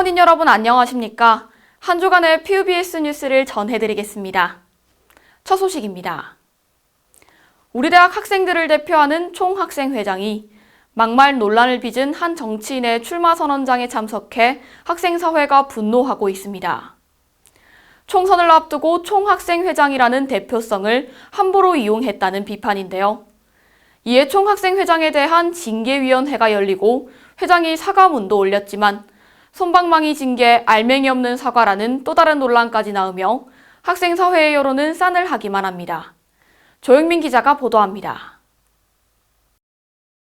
학부모님 여러분 안녕하십니까? 한 주간의 PUBS 뉴스를 전해드리겠습니다. 첫 소식입니다. 우리 대학 학생들을 대표하는 총학생회장이 막말 논란을 빚은 한 정치인의 출마 선언장에 참석해 학생사회가 분노하고 있습니다. 총선을 앞두고 총학생회장이라는 대표성을 함부로 이용했다는 비판인데요. 이에 총학생회장에 대한 징계위원회가 열리고 회장이 사과문도 올렸지만 솜방망이 징계, 알맹이 없는 사과라는 또 다른 논란까지 나오며 학생사회의 여론은 싸늘하기만 합니다. 조영민 기자가 보도합니다.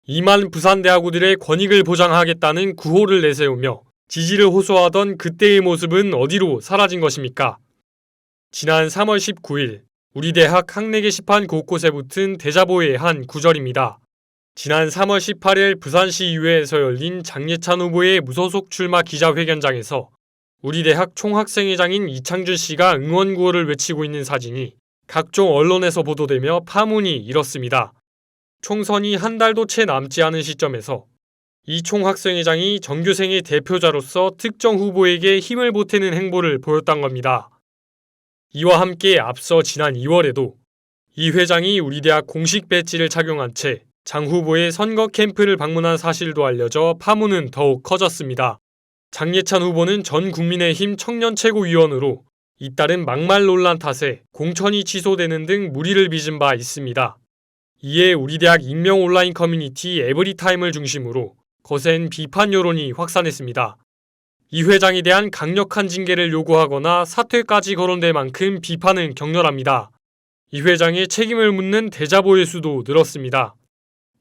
이만 부산대학우들의 권익을 보장하겠다는 구호를 내세우며 지지를 호소하던 그때의 모습은 어디로 사라진 것입니까? 지난 3월 19일 우리 대학 학내 게시판 곳곳에 붙은 대자보의 한 구절입니다. 지난 3월 18일 부산시의회에서 열린 장예찬 후보의 무소속 출마 기자회견장에서 우리 대학 총학생회장인 이창준 씨가 응원 구호를 외치고 있는 사진이 각종 언론에서 보도되며 파문이 일었습니다. 총선이 한 달도 채 남지 않은 시점에서 이 총학생회장이 전교생의 대표자로서 특정 후보에게 힘을 보태는 행보를 보였던 겁니다. 이와 함께 앞서 지난 2월에도 이 회장이 우리 대학 공식 배지를 착용한 채 장 후보의 선거 캠프를 방문한 사실도 알려져 파문은 더욱 커졌습니다. 장예찬 후보는 전 국민의힘 청년 최고위원으로 잇따른 막말 논란 탓에 공천이 취소되는 등 물의를 빚은 바 있습니다. 이에 우리 대학 익명 온라인 커뮤니티 에브리타임을 중심으로 거센 비판 여론이 확산했습니다. 이 회장에 대한 강력한 징계를 요구하거나 사퇴까지 거론될 만큼 비판은 격렬합니다. 이 회장의 책임을 묻는 대자보의 수도 늘었습니다.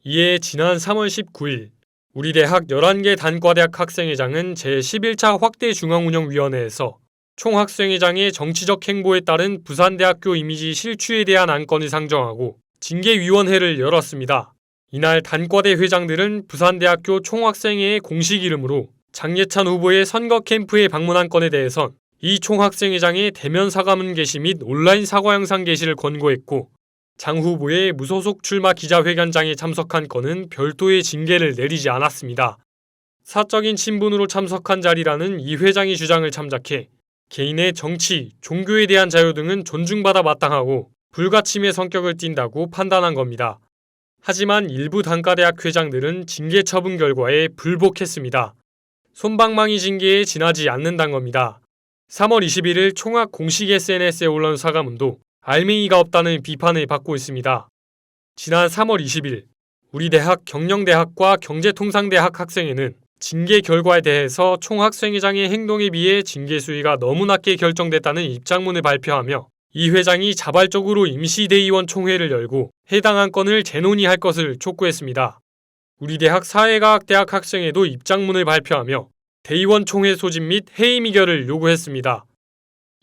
이에 지난 3월 19일 우리 대학 11개 단과대학 학생회장은 제11차 확대중앙운영위원회에서 총학생회장의 정치적 행보에 따른 부산대학교 이미지 실추에 대한 안건을 상정하고 징계위원회를 열었습니다. 이날 단과대 회장들은 부산대학교 총학생회의 공식 이름으로 장예찬 후보의 선거 캠프에 방문한 건에 대해선 이 총학생회장의 대면 사과문 게시 및 온라인 사과 영상 게시를 권고했고 장 후보의 무소속 출마 기자회견장에 참석한 건은 별도의 징계를 내리지 않았습니다. 사적인 친분으로 참석한 자리라는 이 회장의 주장을 참작해 개인의 정치, 종교에 대한 자유 등은 존중받아 마땅하고 불가침의 성격을 띈다고 판단한 겁니다. 하지만 일부 단과대학 회장들은 징계 처분 결과에 불복했습니다. 솜방망이 징계에 지나지 않는다는 겁니다. 3월 21일 총학 공식 SNS에 올라온 사과문도 알맹이가 없다는 비판을 받고 있습니다. 지난 3월 20일 우리 대학 경영대학과 경제통상대학 학생회는 징계 결과에 대해서 총학생회장의 행동에 비해 징계 수위가 너무 낮게 결정됐다는 입장문을 발표하며 이 회장이 자발적으로 임시대의원 총회를 열고 해당 안건을 재논의할 것을 촉구했습니다. 우리 대학 사회과학대학 학생회도 입장문을 발표하며 대의원 총회 소집 및 해임 의결을 요구했습니다.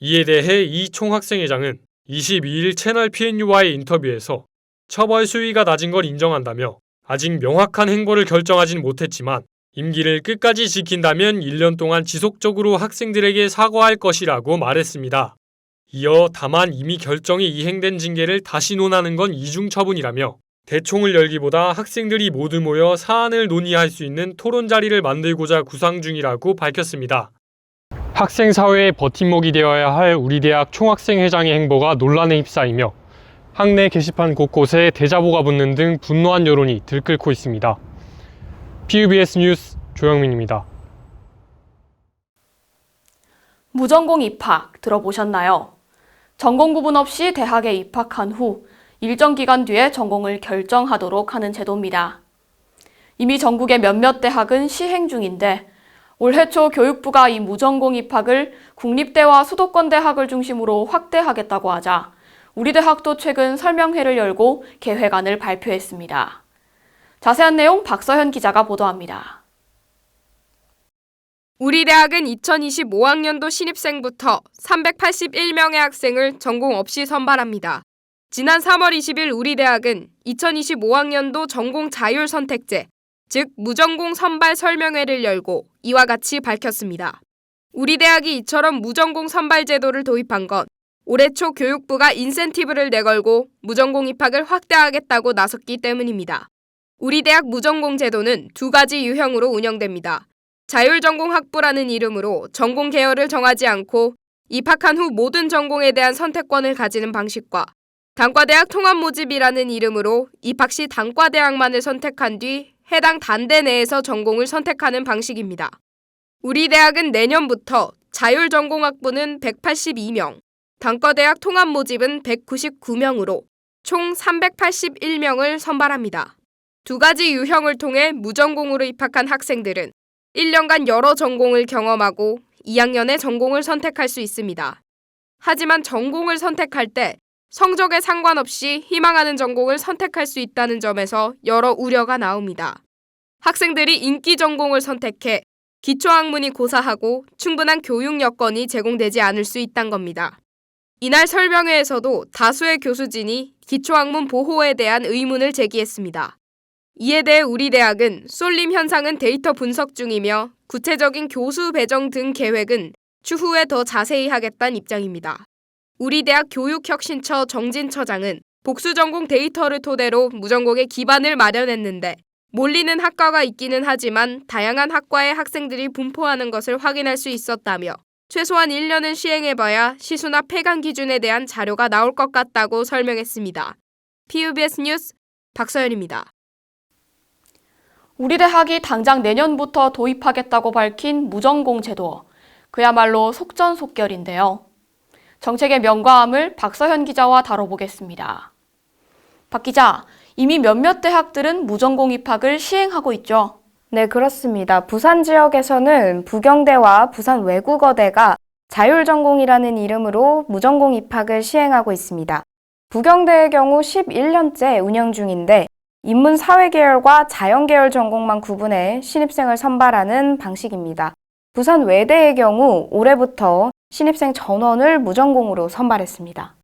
이에 대해 이 총학생회장은 22일 채널 PNU와의 인터뷰에서 처벌 수위가 낮은 걸 인정한다며 아직 명확한 행보를 결정하진 못했지만 임기를 끝까지 지킨다면 1년 동안 지속적으로 학생들에게 사과할 것이라고 말했습니다. 이어 다만 이미 결정이 이행된 징계를 다시 논하는 건 이중 처분이라며 대총을 열기보다 학생들이 모두 모여 사안을 논의할 수 있는 토론 자리를 만들고자 구상 중이라고 밝혔습니다. 학생 사회의 버팀목이 되어야 할 우리 대학 총학생회장의 행보가 논란에 휩싸이며 학내 게시판 곳곳에 대자보가 붙는 등 분노한 여론이 들끓고 있습니다. PUBS 뉴스 조영민입니다. 무전공 입학 들어보셨나요? 전공 구분 없이 대학에 입학한 후 일정 기간 뒤에 전공을 결정하도록 하는 제도입니다. 이미 전국의 몇몇 대학은 시행 중인데 올해 초 교육부가 이 무전공 입학을 국립대와 수도권 대학을 중심으로 확대하겠다고 하자 우리 대학도 최근 설명회를 열고 계획안을 발표했습니다. 자세한 내용 박서현 기자가 보도합니다. 우리 대학은 2025학년도 신입생부터 381명의 학생을 전공 없이 선발합니다. 지난 3월 20일 우리 대학은 2025학년도 전공 자율 선택제, 즉 무전공 선발 설명회를 열고 이와 같이 밝혔습니다. 우리 대학이 이처럼 무전공 선발 제도를 도입한 건 올해 초 교육부가 인센티브를 내걸고 무전공 입학을 확대하겠다고 나섰기 때문입니다. 우리 대학 무전공 제도는 두 가지 유형으로 운영됩니다. 자율전공학부라는 이름으로 전공 계열을 정하지 않고 입학한 후 모든 전공에 대한 선택권을 가지는 방식과 단과대학 통합모집이라는 이름으로 입학 시 단과대학만을 선택한 뒤 해당 단대 내에서 전공을 선택하는 방식입니다. 우리 대학은 내년부터 자율전공학부는 182명, 단과대학 통합모집은 199명으로 총 381명을 선발합니다. 두 가지 유형을 통해 무전공으로 입학한 학생들은 1년간 여러 전공을 경험하고 2학년에 전공을 선택할 수 있습니다. 하지만 전공을 선택할 때 성적에 상관없이 희망하는 전공을 선택할 수 있다는 점에서 여러 우려가 나옵니다. 학생들이 인기 전공을 선택해 기초학문이 고사하고 충분한 교육 여건이 제공되지 않을 수 있다는 겁니다. 이날 설명회에서도 다수의 교수진이 기초학문 보호에 대한 의문을 제기했습니다. 이에 대해 우리 대학은 쏠림 현상은 데이터 분석 중이며 구체적인 교수 배정 등 계획은 추후에 더 자세히 하겠다는 입장입니다. 우리 대학 교육혁신처 정진처장은 복수전공 데이터를 토대로 무전공의 기반을 마련했는데 몰리는 학과가 있기는 하지만 다양한 학과의 학생들이 분포하는 것을 확인할 수 있었다며 최소한 1년은 시행해봐야 시수나 폐강 기준에 대한 자료가 나올 것 같다고 설명했습니다. PUBS 뉴스 박서연입니다. 우리 대학이 당장 내년부터 도입하겠다고 밝힌 무전공 제도. 그야말로 속전속결인데요. 정책의 명과함을 박서현 기자와 다뤄보겠습니다. 박 기자, 이미 몇몇 대학들은 무전공 입학을 시행하고 있죠? 네, 그렇습니다. 부산 지역에서는 부경대와 부산 외국어대가 자율전공이라는 이름으로 무전공 입학을 시행하고 있습니다. 부경대의 경우 11년째 운영 중인데 인문사회계열과 자연계열 전공만 구분해 신입생을 선발하는 방식입니다. 부산 외대의 경우 올해부터 신입생 전원을 무전공으로 선발했습니다.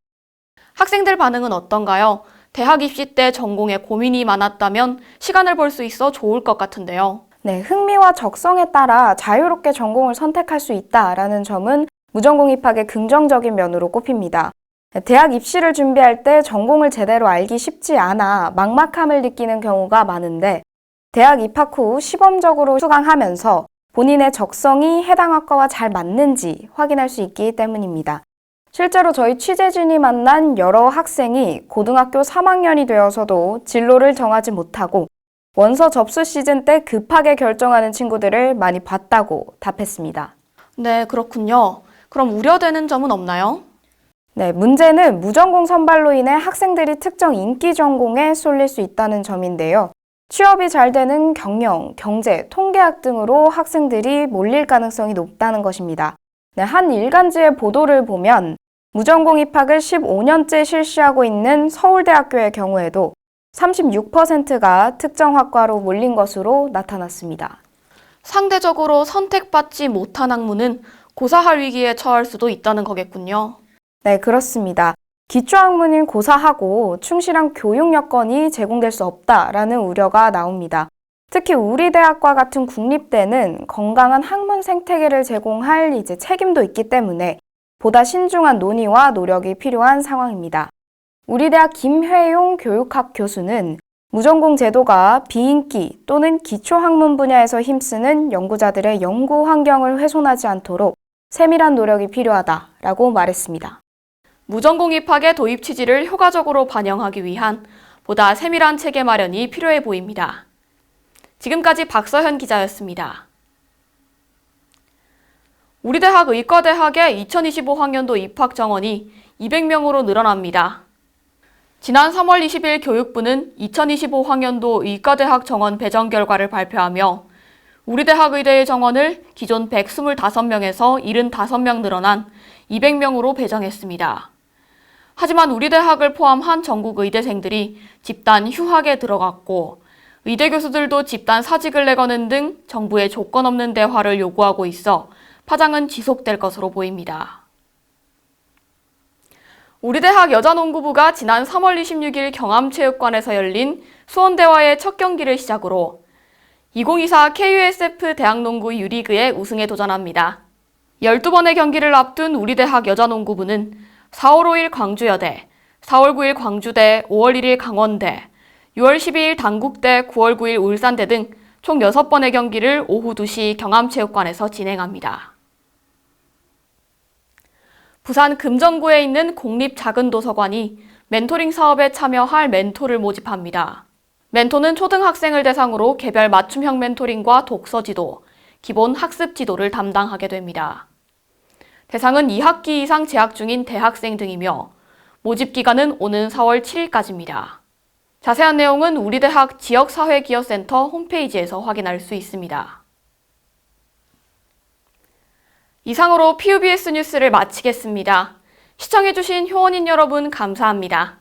학생들 반응은 어떤가요? 대학 입시 때 전공에 고민이 많았다면 시간을 벌 수 있어 좋을 것 같은데요. 네, 흥미와 적성에 따라 자유롭게 전공을 선택할 수 있다라는 점은 무전공 입학의 긍정적인 면으로 꼽힙니다. 대학 입시를 준비할 때 전공을 제대로 알기 쉽지 않아 막막함을 느끼는 경우가 많은데 대학 입학 후 시범적으로 수강하면서 본인의 적성이 해당 학과와 잘 맞는지 확인할 수 있기 때문입니다. 실제로 저희 취재진이 만난 여러 학생이 고등학교 3학년이 되어서도 진로를 정하지 못하고 원서 접수 시즌 때 급하게 결정하는 친구들을 많이 봤다고 답했습니다. 네, 그렇군요. 그럼 우려되는 점은 없나요? 네, 문제는 무전공 선발로 인해 학생들이 특정 인기 전공에 쏠릴 수 있다는 점인데요. 취업이 잘 되는 경영, 경제, 통계학 등으로 학생들이 몰릴 가능성이 높다는 것입니다. 네, 한 일간지의 보도를 보면 무전공 입학을 15년째 실시하고 있는 서울대학교의 경우에도 36%가 특정 학과로 몰린 것으로 나타났습니다. 상대적으로 선택받지 못한 학문은 고사할 위기에 처할 수도 있다는 거겠군요. 네, 그렇습니다. 기초학문인 고사하고 충실한 교육 여건이 제공될 수 없다라는 우려가 나옵니다. 특히 우리 대학과 같은 국립대는 건강한 학문 생태계를 제공할 책임도 있기 때문에 보다 신중한 논의와 노력이 필요한 상황입니다. 우리 대학 김회용 교육학 교수는 무전공 제도가 비인기 또는 기초학문 분야에서 힘쓰는 연구자들의 연구 환경을 훼손하지 않도록 세밀한 노력이 필요하다라고 말했습니다. 무전공 입학의 도입 취지를 효과적으로 반영하기 위한 보다 세밀한 체계 마련이 필요해 보입니다. 지금까지 박서현 기자였습니다. 우리 대학 의과대학의 2025학년도 입학 정원이 200명으로 늘어납니다. 지난 3월 20일 교육부는 2025학년도 의과대학 정원 배정 결과를 발표하며 우리 대학 의대의 정원을 기존 125명에서 75명 늘어난 200명으로 배정했습니다. 하지만 우리 대학을 포함한 전국 의대생들이 집단 휴학에 들어갔고 의대 교수들도 집단 사직을 내거는 등 정부의 조건 없는 대화를 요구하고 있어 파장은 지속될 것으로 보입니다. 우리 대학 여자농구부가 지난 3월 26일 경암체육관에서 열린 수원대와의 첫 경기를 시작으로 2024 KUSF 대학농구 유리그의 우승에 도전합니다. 12번의 경기를 앞둔 우리 대학 여자농구부는 4월 5일 광주여대, 4월 9일 광주대, 5월 1일 강원대, 6월 12일 단국대, 9월 9일 울산대 등 총 6번의 경기를 오후 2시 경암체육관에서 진행합니다. 부산 금정구에 있는 공립작은도서관이 멘토링 사업에 참여할 멘토를 모집합니다. 멘토는 초등학생을 대상으로 개별 맞춤형 멘토링과 독서 지도, 기본 학습 지도를 담당하게 됩니다. 대상은 2학기 이상 재학 중인 대학생 등이며 모집 기간은 오는 4월 7일까지입니다. 자세한 내용은 우리 대학 지역사회기업센터 홈페이지에서 확인할 수 있습니다. 이상으로 PUBS 뉴스를 마치겠습니다. 시청해주신 효원인 여러분 감사합니다.